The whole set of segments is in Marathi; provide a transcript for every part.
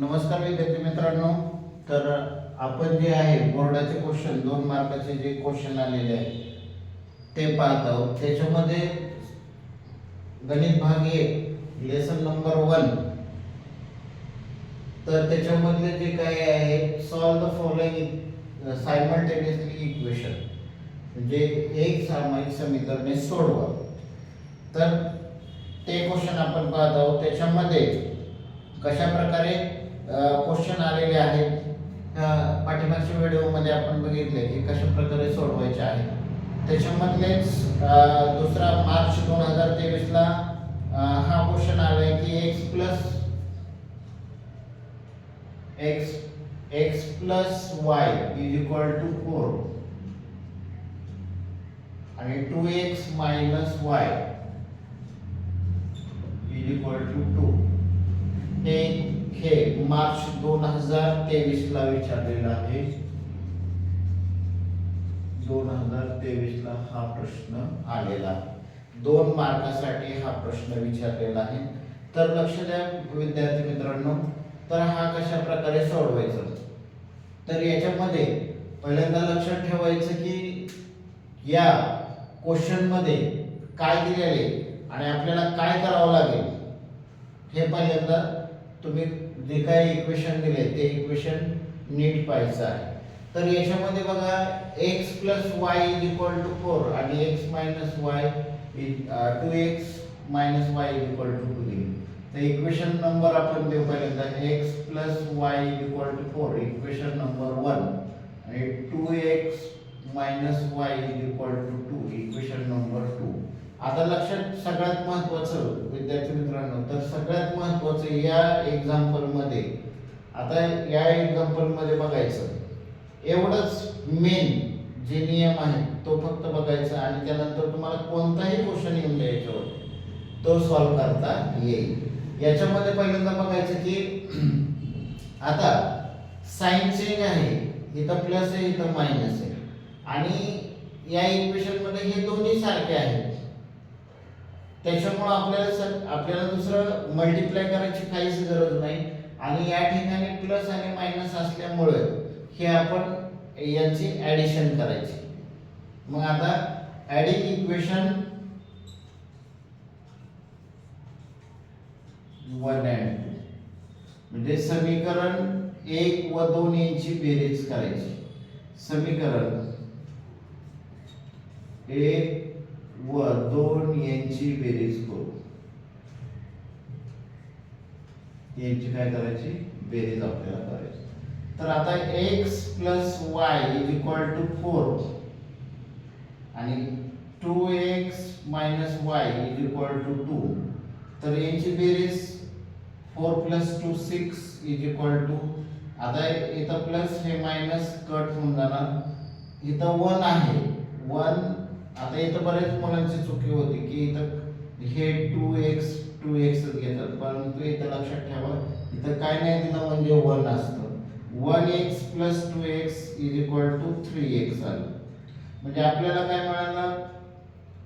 नमस्कार विद्यार्थी मित्रांनो. तर आपण जे आहे बोर्डाचे क्वेश्चन 2 मार्काचे जे क्वेश्चन आलेले आहेत ते पाहत आहोत. त्याच्यामध्ये गणित भाग 1 लेसन नंबर 1. तर त्याच्यामधले जे काही आहे solve the following simultaneously equation, म्हणजे एक सामायिक समीकरणे सोडवा. तर ते क्वेश्चन आपण पाहत आहोत. त्याच्यामध्ये कशा प्रकारे क्वेश्चन आलेले आहेत पाठीमागच्या व्हिडिओमध्ये आपण बघितले की कशा प्रकारे सोडवायचे आहे. त्याच्यामधलेच दुसरा मार्च 2023 ला हा क्वेश्चन आलाय की x plus y is equal to 4 आणि 2x minus y is equal to 2. हे मार्च 2023 ला विचारलेला आहे. 2023 ला हा प्रश्न आलेला, 2 मार्कासाठी हा प्रश्न विचारलेला आहे. तर लक्ष द्या विद्यार्थी मित्रांनो. तर हा कशा प्रकारे सोडवायचा, तर याच्यामध्ये पहिल्यांदा लक्षात ठेवायचं की या क्वेश्चन मध्ये काय दिलेले आणि आपल्याला काय करावं लागेल हे पहिल्यांदा तुम्ही जे काही इक्वेशन दिले ते इक्वेशन नीट पाहायचं आहे. तर याच्यामध्ये बघा x plus y is equal to 4 आणि x minus y 2x minus y is equal to 2 दिले. तर इक्वेशन नंबर आपण देऊ पहिल्यांदा x plus y is equal to 4 equation number 1 आणि 2x minus y is equal to 2 equation number 2. आता लक्षात सगळ्यात महत्त्वाचं विद्यार्थी मित्रांनो, तर सगळ्यात महत्त्वाचं या एक्झाम्पल मध्ये, आता या एक्झाम्पल मध्ये बघायचं एवढंच मेन जे नियम आहे तो फक्त बघायचा आणि त्यानंतर तुम्हाला कोणताही क्वेश्चन येऊन द्यायच्यावर तो सॉल्व करता येईल. याच्यामध्ये पहिल्यांदा बघायचं की आता साइन चेंज आहे, इथं प्लस आहे इथं मायनस आहे आणि या इक्वेशन मध्ये हे दोन्ही सारखे आहेत. त्याच्यामुळे आपल्याला दुसरं मल्टिप्लाय करायची काहीच गरज नाही आणि या ठिकाणी प्लस आणि मायनस असल्यामुळे हे आपण यांची ऍडिशन करायची. मग आता ऍडिंग इक्वेशन 1 and 2 म्हणजे समीकरण 1 व 2 यांची बेरीज करायची. समीकरण 1 व 2 यांची बेरीज करू. यांची काय करायची, बेरीज आपल्याला करायची. तर आता x plus y is equal to 4 आणि 2x minus y is equal to 2. तर यांची बेरीज 4 प्लस 2 6 इज इक्वल टू, आता इथं प्लस हे मायनस कट होऊन जाणार, इथं 1 आहे 1. आता इथं बरेच मुलांची चुकी होती की इथं हे 2x घेतात, परंतु इथं लक्षात ठेवा इथं काय नाही दिलं म्हणजे 1 असतं. 1x plus 2x is equal to 3x आलं. म्हणजे आपल्याला काय मिळालं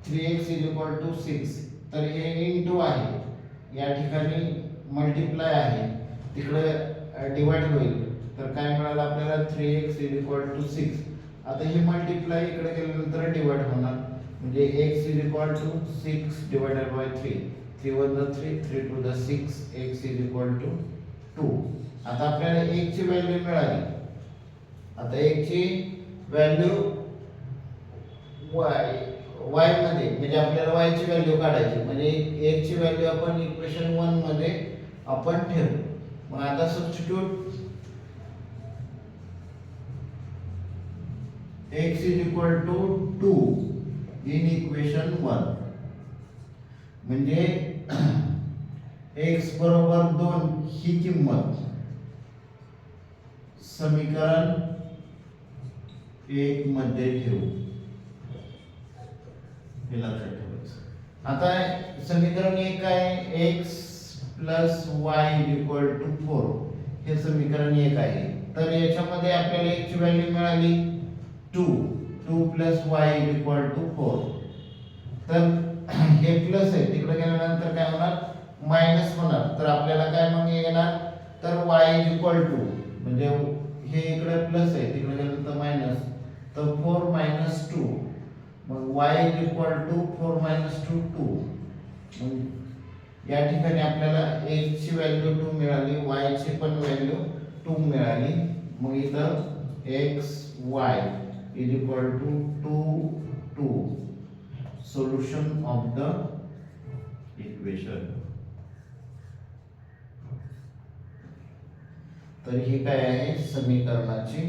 3x इज इक्वल टू 6. तर हे इनटू आहे, या ठिकाणी मल्टिप्लाय आहे, तिकडे डिवाइड होईल. तर काय मिळालं आपल्याला 3x इज इक्वल टू 6. आता ही मल्टिप्लाय इकडे केल्यानंतर डिवाइड होणार म्हणजे x is equal to 6 divided by 3. 3 1 जा 3, 3 2 जा 6, x इज इक्वल टू 2. आता आपल्याला x ची व्हॅल्यू मिळाली. आता x ची व्हॅल्यू y मध्ये, म्हणजे आपल्याला y ची व्हॅल्यू काढायची, म्हणजे x ची व्हॅल्यू आपण इक्वेशन 1 मध्ये आपण ठेवू. मग आता substitute x is equal to 2 in equation 1 म्हणजे x बरोबर 2 ही किंमत समीकरण 1 मध्ये ठेवू. हे लक्षात ठेवायचं. आता समीकरण 1 आहे x plus y is equal to 4. हे समीकरण 1 आहे. तर याच्यामध्ये आपल्याला x ची व्हॅल्यू मिळाली 2 plus y is equal to 4. तर हे प्लस आहे, तिकडे गेल्यानंतर काय होणार मायनस होणार. तर आपल्याला काय मग येणार तर y इज इक्वल टू म्हणजे हे इकडे प्लस आहे तिकडे गेलं तर मायनस, तर 4 मायनस 2, मग y is equal to 4 minus 2 2. मग या ठिकाणी आपल्याला x ची व्हॅल्यू 2 मिळाली, y ची पण व्हॅल्यू 2 मिळाली. मग इथं x y is equal to 2 2 solution of the equation. तर हे काय आहे, समीकरणाची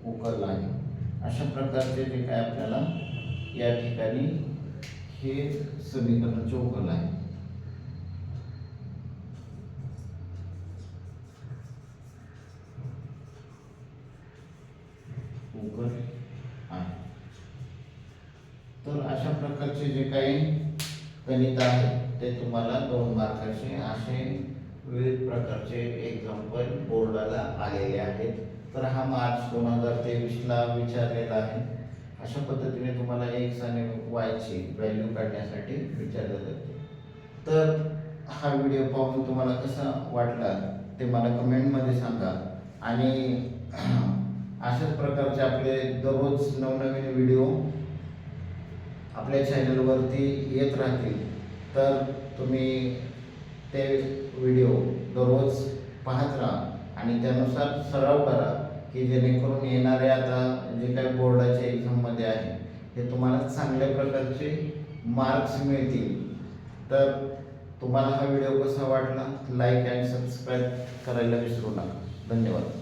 उकल आहे. अशा प्रकारचे जे काय आपल्याला या ठिकाणी हे समीकरणाचे उकल आहे. उकल आहे. तर अशा प्रकारचे जे काही गणित आहे ते तुम्हाला 2 मार्काचे असे विविध प्रकारचे एक्झाम्पल बोर्डाला आलेले आहेत. तर हा मार्च 2023 ला विचारलेला आहे. अशा पद्धतीने तुम्हाला x आणि y ची व्हॅल्यू काढण्यासाठी विचारले जाते. तर हा व्हिडिओ पाहून तुम्हाला कसा वाटला ते मला कमेंटमध्ये सांगा. आणि अशाच प्रकारचे आपले दररोज नवनवीन व्हिडिओ आपल्या चॅनलवरती येत राहतील. तर तुम्ही ते व्हिडिओ दररोज पाहत राहा आणि त्यानुसार सराव करा की जेणेकरून येणारे आता जे काही बोर्डाच्या एक्झाममध्ये आहे हे तुम्हाला चांगल्या प्रकारचे मार्क्स मिळतील. तर तुम्हाला हा व्हिडिओ कसा वाटला लाईक आणि सबस्क्राईब करायला विसरू नका. धन्यवाद.